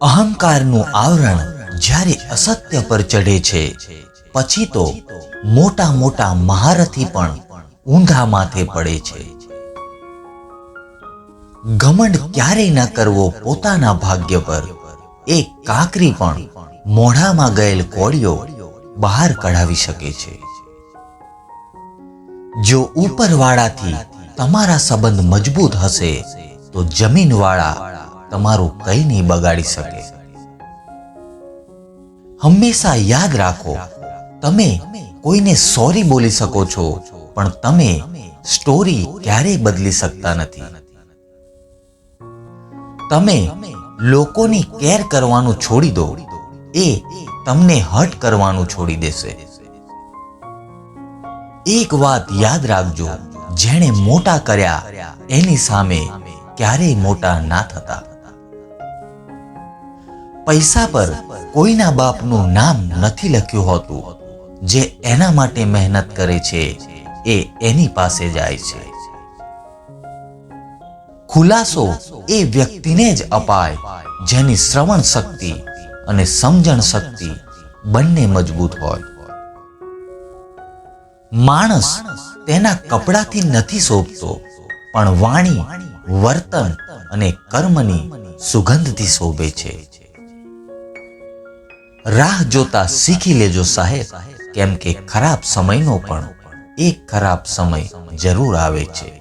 અહંકારનું આવરણ જ્યારે અસત્ય પર ચઢે છે, પછી તો મોટા મોટા મહારથી પણ ઊંધા માથે પડે છે. ઘમંડ ક્યારેય ન કરવો પોતાના ભાગ્ય પર. એક કાંકરી પણ મોઢામાં ગયેલ કોળિયો બહાર કઢાવી શકે છે. જો ઉપરવાળાથી તમારા સંબંધ મજબૂત હશે તો જમીનવાળા તમારું કંઈ નહીં બગાડી શકે. હંમેશા યાદ રાખો, તમે કોઈને સોરી બોલી શકો છો, પણ તમે સ્ટોરી ક્યારેય બદલી શકતા નથી. તમે લોકોની કેર કરવાનું છોડી દો, એ તમને હર્ટ કરવાનું છોડી દેશે. એક વાત યાદ રાખજો, જેણે મોટા કર્યા એની સામે ક્યારેય મોટા ના થતા. પૈસા પર કોઈના બાપનું નામ નથી લખ્યું હોતું. જે એના માટે મહેનત કરે છે એ એની પાસે જાય છે. ખુલાસો એ વ્યક્તિને જ અપાય જેની શ્રવણ શક્તિ અને સમજણ શક્તિ બંને મજબૂત હોય. માણસ તેના કપડાથી નથી શોભતો, પણ વાણી, વર્તન અને કર્મની સુગંધથી શોભે છે. રાહ જોતા શીખી લેજો સાહેબ, કેમ કે ખરાબ સમયનો પણ એક ખરાબ સમય જરૂર આવે છે.